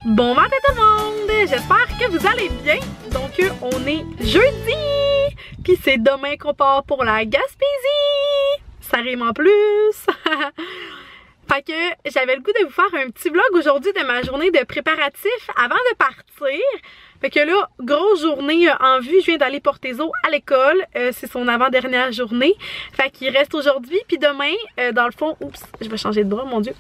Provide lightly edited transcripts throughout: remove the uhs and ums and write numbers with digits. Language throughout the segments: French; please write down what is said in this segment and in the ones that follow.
Bon matin tout le monde! J'espère que vous allez bien. Donc on est jeudi! Puis c'est demain qu'on part pour la Gaspésie! Ça rime en plus! Fait que j'avais le goût de vous faire un petit vlog aujourd'hui de ma journée de préparatifs avant de partir. Fait que là, grosse journée en vue, je viens d'aller porter Zo à l'école. C'est son avant-dernière journée. Fait qu'il reste aujourd'hui. Puis demain, dans le fond, oups, je vais changer de bras, mon Dieu.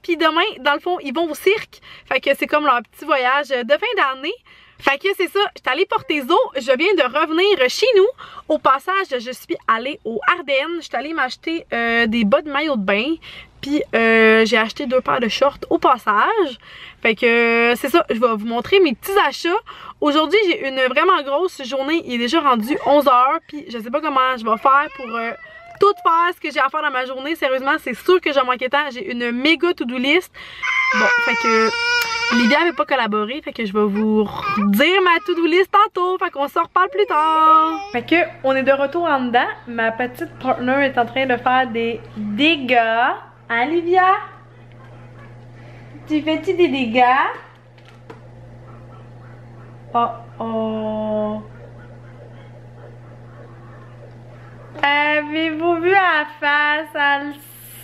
Puis demain, dans le fond, ils vont au cirque. Fait que c'est comme leur petit voyage de fin d'année. Fait que c'est ça, j'étais allée porter Zo, je viens de revenir chez nous. Au passage, je suis allée aux Ardennes. J'étais allée m'acheter des bas de maillot de bain. Puis j'ai acheté 2 paires de shorts au passage. Fait que c'est ça, je vais vous montrer mes petits achats. Aujourd'hui, j'ai une vraiment grosse journée. Il est déjà rendu 11 h. Puis je sais pas comment je vais faire pour tout faire ce que j'ai à faire dans ma journée. Sérieusement, c'est sûr que j'ai manqué de temps. J'ai une méga to-do list. Bon, fait que Lydia n'avait pas collaboré. Fait que je vais vous dire ma to-do list tantôt. Fait qu'on s'en reparle plus tard. Fait que on est de retour en dedans. Ma petite partner est en train de faire des dégâts. Hein, Lydia? Tu fais-tu des dégâts? Oh oh! Avez-vous vu la face? Elle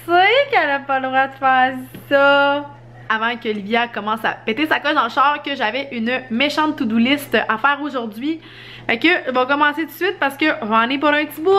sait qu'elle a pas le droit de faire ça! Avant que Lydia commence à péter sa coche dans le char, que j'avais une méchante to-do list à faire aujourd'hui. Fait que, je vais commencer tout de suite parce que on en est pour un petit bout!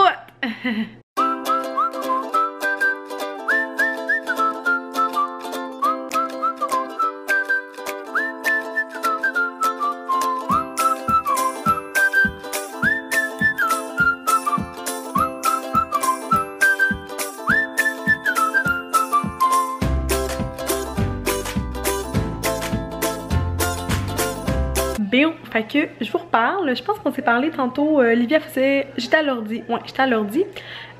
Fait que je vous reparle, je pense qu'on s'est parlé tantôt, Lydia faisait, j'étais à l'ordi, ouais j'étais à l'ordi.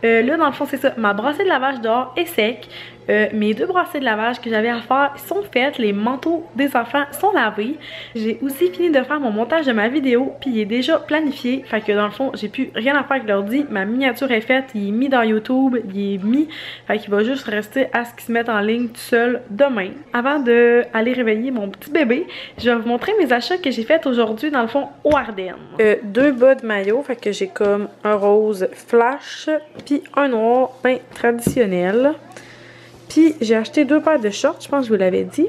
Là dans le fond c'est ça, ma brassée de lavage dehors est sec. Mes 2 brassées de lavage que j'avais à faire sont faites, les manteaux des enfants sont lavés. J'ai aussi fini de faire mon montage de ma vidéo, puis il est déjà planifié. Fait que dans le fond j'ai plus rien à faire avec l'ordi, ma miniature est faite, il est mis dans YouTube, il est mis. Fait qu'il va juste rester à ce qu'il se mette en ligne tout seul demain. Avant d'aller réveiller mon petit bébé, je vais vous montrer mes achats que j'ai fait aujourd'hui dans le fond aux Ardennes. 2 bas de maillot, fait que j'ai comme un rose flash, puis un noir ben traditionnel. Puis j'ai acheté 2 paires de shorts, je pense que je vous l'avais dit.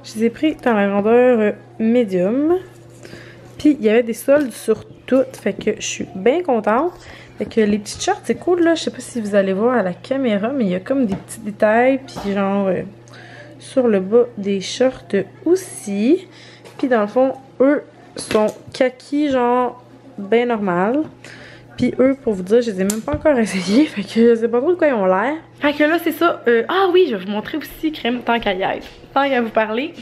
Je les ai pris dans la grandeur médium. Puis il y avait des soldes sur toutes, fait que je suis bien contente. Fait que les petites shorts, c'est cool là, je sais pas si vous allez voir à la caméra, mais il y a comme des petits détails, puis genre sur le bas des shorts aussi. Puis dans le fond, eux sont kaki, genre bien normal. Puis eux, pour vous dire, je les ai même pas encore essayés. Fait que je sais pas trop de quoi ils ont l'air. Fait que là, c'est ça. Ah oui, je vais vous montrer aussi, crème, tant qu'à y être. Tant qu'à vous parler,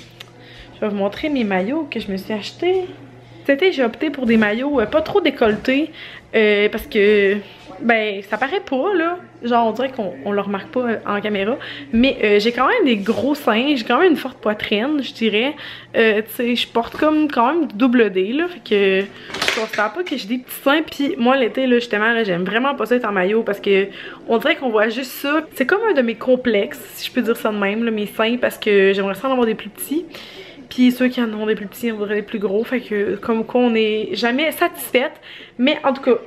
je vais vous montrer mes maillots que je me suis achetés. Cet été, j'ai opté pour des maillots pas trop décolletés. Parce que, ben, ça paraît pas, là. Genre, on dirait qu'on le remarque pas en caméra. Mais j'ai quand même des gros seins. J'ai quand même une forte poitrine, je dirais. Tu sais, je porte comme quand même double D, là. Fait que je constate pas que j'ai des petits seins. Puis moi, l'été, là, justement, là, j'aime vraiment pas ça être en maillot. Parce que on dirait qu'on voit juste ça. C'est comme un de mes complexes, si je peux dire ça de même, là, mes seins. Parce que j'aimerais ça en avoir des plus petits. Puis ceux qui en ont des plus petits, on voudrait des plus gros. Fait que comme quoi on n'est jamais satisfaite. Mais en tout cas,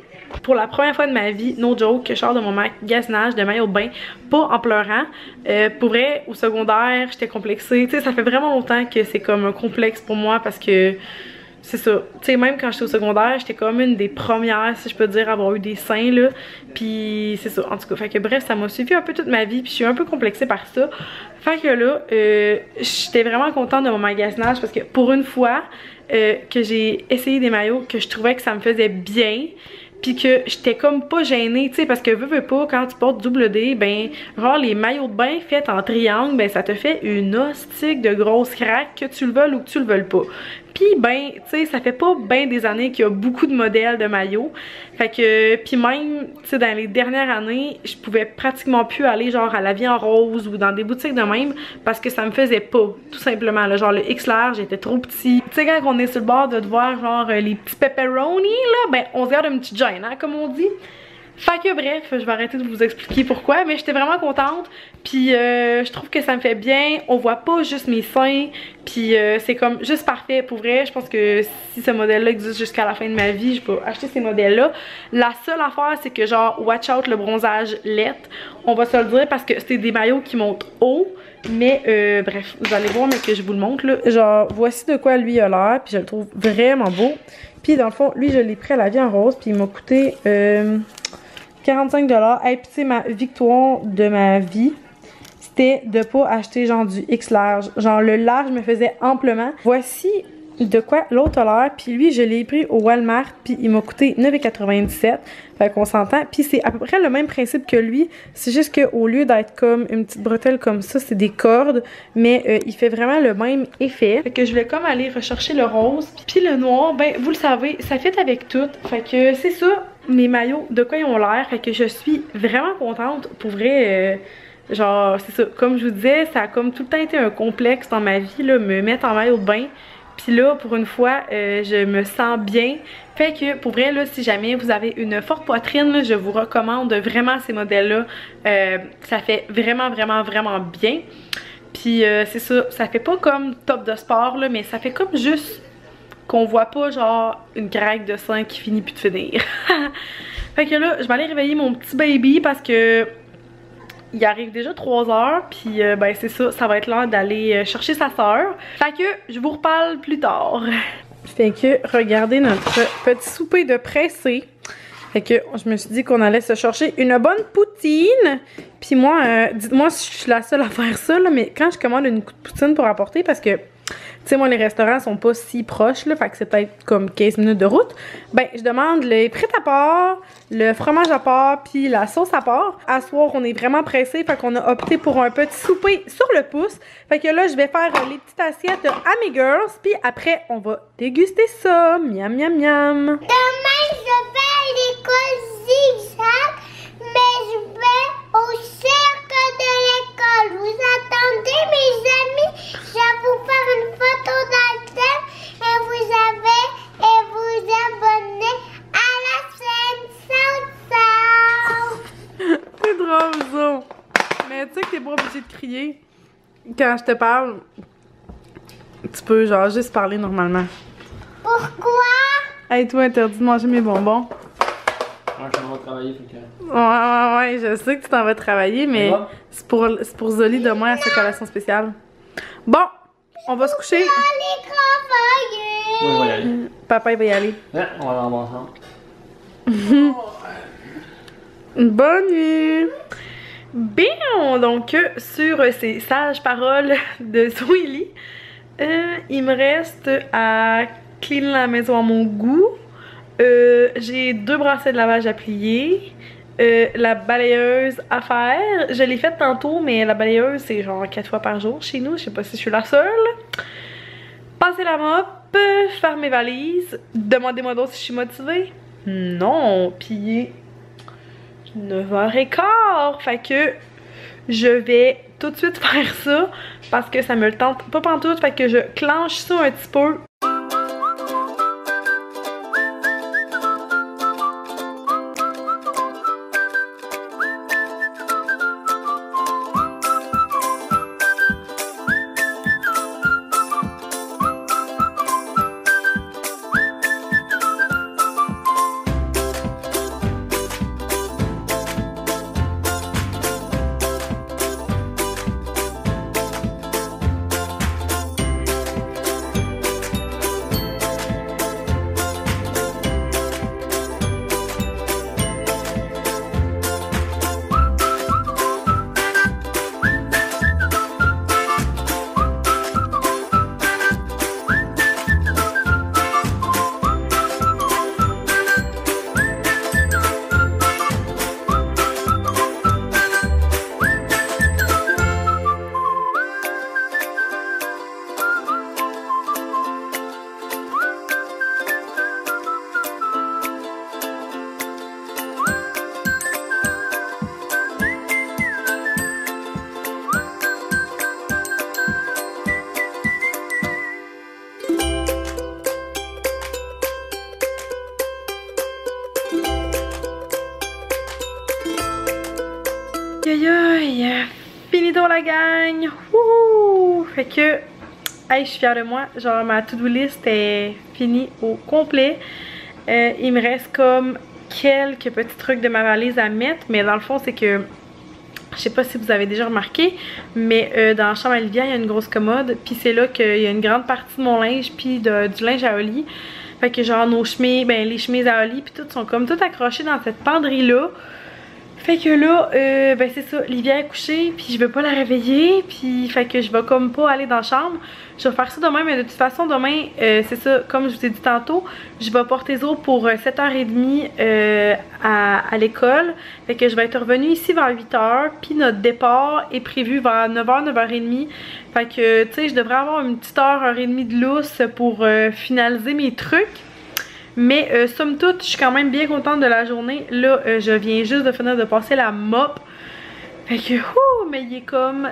pour la première fois de ma vie, no joke, que je sors de mon magasinage de maillot de bain, pas en pleurant. Pour vrai, au secondaire, j'étais complexée. Tu sais, ça fait vraiment longtemps que c'est comme un complexe pour moi parce que c'est ça. Tu sais, même quand j'étais au secondaire, j'étais comme une des premières, si je peux dire, à avoir eu des seins, là. Puis c'est ça, en tout cas. Fait que bref, ça m'a suivi un peu toute ma vie, puis je suis un peu complexée par ça. Fait que là, j'étais vraiment contente de mon magasinage parce que pour une fois que j'ai essayé des maillots que je trouvais que ça me faisait bien, puis que j'étais comme pas gênée, tu sais, parce que veux pas, quand tu portes double D, ben, genre les maillots de bain faits en triangle, ben ça te fait une hostique de grosse craque, que tu le veuilles ou que tu le veuilles pas. Puis ben, tu sais, ça fait pas bien des années qu'il y a beaucoup de modèles de maillots. Fait que, puis même, tu sais, dans les dernières années, je pouvais pratiquement plus aller genre à La Vie en Rose ou dans des boutiques de même parce que ça me faisait pas, tout simplement. Là, genre le X large était trop petit. Tu sais, quand on est sur le bord de voir genre les petits pepperoni, là, ben on se garde une petite gêne, hein, comme on dit. Fait que bref, je vais arrêter de vous expliquer pourquoi, mais j'étais vraiment contente. Puis je trouve que ça me fait bien. On voit pas juste mes seins. Puis c'est comme juste parfait pour vrai. Je pense que si ce modèle-là existe jusqu'à la fin de ma vie, je peux acheter ces modèles-là. La seule affaire, c'est que genre, watch out le bronzage LED. On va se le dire parce que c'est des maillots qui montent haut. Mais bref, vous allez voir, mais que je vous le montre là. Genre, voici de quoi lui a l'air. Puis je le trouve vraiment beau. Puis dans le fond, lui, je l'ai pris à la vie en rose. Puis il m'a coûté 45 $. Et puis c'est ma victoire de ma vie. C'était de pas acheter genre du X large. Genre le large me faisait amplement. Voici de quoi l'autre a l'air. Puis lui, je l'ai pris au Walmart. Puis il m'a coûté 9,97 $. Fait qu'on s'entend. Puis c'est à peu près le même principe que lui. C'est juste qu'au lieu d'être comme une petite bretelle comme ça, c'est des cordes. Mais il fait vraiment le même effet. Fait que je voulais comme aller rechercher le rose. Puis le noir, ben vous le savez, ça fit avec tout. Fait que c'est ça, mes maillots, de quoi ils ont l'air. Fait que je suis vraiment contente. Pour vrai, genre c'est ça. Comme je vous disais, ça a comme tout le temps été un complexe dans ma vie, là, me mettre en maillot de bain. Puis là, pour une fois, je me sens bien. Fait que, pour vrai, là, si jamais vous avez une forte poitrine, là, je vous recommande vraiment ces modèles-là. Ça fait vraiment, vraiment, vraiment bien. Puis c'est ça, ça fait pas comme top de sport, là, mais ça fait comme juste qu'on voit pas, genre, une craque de sein qui finit plus de finir. Fait que là, je vais aller réveiller mon petit baby parce que il arrive déjà 3 h, puis ben c'est ça, ça va être l'heure d'aller chercher sa soeur. Fait que je vous reparle plus tard. Fait que regardez notre petit souper de pressé. Fait que je me suis dit qu'on allait se chercher une bonne poutine. Puis moi, dites-moi si je suis la seule à faire ça, là, mais quand je commande une poutine pour apporter, parce que tu sais, moi, les restaurants sont pas si proches, là, fait que c'est peut-être comme 15 minutes de route. Ben, je demande les prêts à part, le fromage à part, puis la sauce à part. À soir, on est vraiment pressé, fait qu'on a opté pour un petit souper sur le pouce. Fait que là, je vais faire les petites assiettes à mes girls, puis après, on va déguster ça. Miam, miam, miam. Demain, je vais à l'école zigzag, mais je vais au cercle de l'école. Vous attendez, mes amis? Je vais vous faire une photo d'alterne et vous abonnez à la chaîne Sound Sound. C'est drôle, ça. Mais tu sais que t'es pas obligé de crier. Quand je te parle, tu peux genre juste parler normalement. Pourquoi? Hey, toi, interdit de manger mes bonbons. Ouais, je m'en vais travailler, fait que... Ouais, je sais que tu t'en vas travailler, mais c'est pour Zoli demain à sa collation spéciale. Bon, on va se coucher. Allez travailler. Oui, on va y aller. Papa, il va y aller. Ouais, on va aller ensemble. Bonne nuit. Bien, donc sur ces sages paroles de Zoélie, il me reste à cleaner la maison à mon goût. J'ai 2 bracelets de lavage à plier. La balayeuse à faire. Je l'ai faite tantôt, mais la balayeuse c'est genre 4 fois par jour chez nous. Je sais pas si je suis la seule. Passer la mop, faire mes valises. Demandez-moi donc si je suis motivée. Non, puis 9h15. Fait que je vais tout de suite faire ça parce que ça me le tente pas pantoute. Fait que je clenche ça un petit peu. jour la gang! Wouhou! Fait que, hey, je suis fière de moi. Genre ma to-do list est finie au complet. Il me reste comme quelques petits trucs de ma valise à mettre, mais dans le fond c'est que je sais pas si vous avez déjà remarqué, mais dans la chambre à Olivia il y a une grosse commode, puis c'est là qu'il y a une grande partie de mon linge puis du linge à Oli. Fait que genre nos chemises, ben les chemises à Oli puis toutes sont comme toutes accrochées dans cette penderie là. Fait que là, ben c'est ça, Livia est couchée, puis je veux pas la réveiller, puis fait que je vais comme pas aller dans la chambre. Je vais faire ça demain, mais de toute façon, demain, c'est ça, comme je vous ai dit tantôt, je vais porter Zo pour 7h30 à l'école. Fait que je vais être revenue ici vers 8h, puis notre départ est prévu vers 9h, 9h30. Fait que, tu sais, je devrais avoir une petite heure, heure et demie de lousse pour finaliser mes trucs. Mais somme toute, je suis quand même bien contente de la journée. Là, je viens juste de finir de passer la mop. Fait que, mais il est comme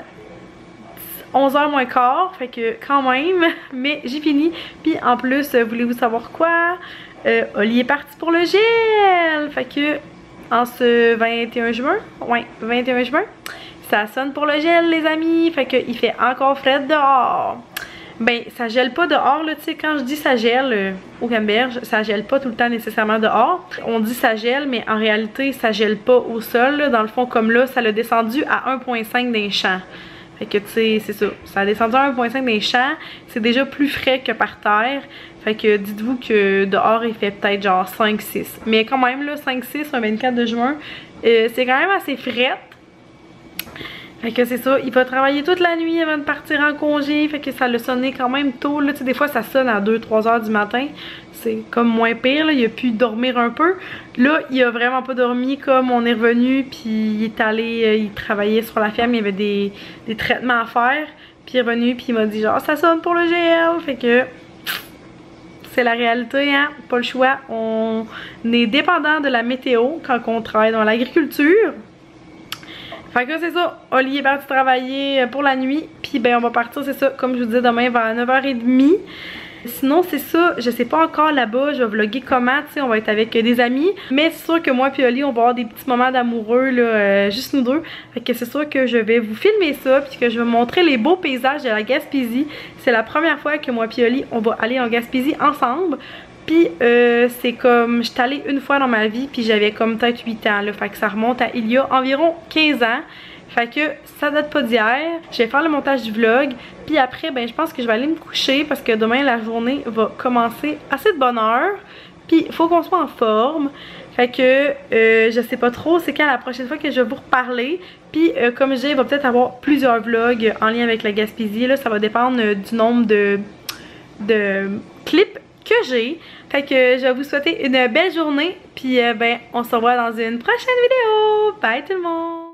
11h moins quart. Fait que quand même, mais j'ai fini. Puis en plus, voulez-vous savoir quoi? Oli est parti pour le gel. Fait que, en ce 21 juin, ouais, 21 juin, ça sonne pour le gel les amis. Fait que il fait encore frais dehors. Ben, ça gèle pas dehors, là, tu sais, quand je dis ça gèle au Gamberge, ça gèle pas tout le temps nécessairement dehors. On dit ça gèle, mais en réalité, ça gèle pas au sol, là. Dans le fond, comme là, ça l'a descendu à 1,5 d'un champ. Fait que, tu sais, c'est ça. Ça a descendu à 1,5 d'un champ. C'est déjà plus frais que par terre. Fait que, dites-vous que dehors, il fait peut-être genre 5-6. Mais quand même, là, 5-6, un 24 de juin, c'est quand même assez frais. Fait que c'est ça, il va travailler toute la nuit avant de partir en congé. Fait que ça l'a sonné quand même tôt. Là, tu sais, des fois ça sonne à 2-3 heures du matin. C'est comme moins pire, là. Il a pu dormir un peu. Là, il a vraiment pas dormi comme on est revenu. Puis il est allé, il travaillait sur la ferme. Il y avait des traitements à faire. Puis il est revenu, puis il m'a dit genre ça sonne pour le GL. Fait que c'est la réalité, hein. Pas le choix. On est dépendant de la météo quand on travaille dans l'agriculture. Fait que c'est ça, Oli est parti travailler pour la nuit, puis ben on va partir, c'est ça, comme je vous disais, demain vers 9h30. Sinon c'est ça, je sais pas encore là-bas, je vais vlogger comment, tu sais, on va être avec des amis. Mais c'est sûr que moi puis Oli, on va avoir des petits moments d'amoureux, là, juste nous deux. Fait que c'est sûr que je vais vous filmer ça, puis que je vais vous montrer les beaux paysages de la Gaspésie. C'est la première fois que moi puis Oli, on va aller en Gaspésie ensemble. Puis c'est comme, j'étais allée une fois dans ma vie, puis j'avais comme peut-être 8 ans là, fait que ça remonte à il y a environ 15 ans. Fait que ça date pas d'hier. Je vais faire le montage du vlog, puis après ben je pense que je vais aller me coucher parce que demain la journée va commencer assez de bonne heure. Puis il faut qu'on soit en forme. Fait que je sais pas trop c'est quand la prochaine fois que je vais vous reparler. Puis comme je dis, il va peut-être avoir plusieurs vlogs en lien avec la Gaspésie. Là, ça va dépendre du nombre de clips que j'ai. Fait que je vais vous souhaiter une belle journée. Puis ben on se revoit dans une prochaine vidéo. Bye tout le monde!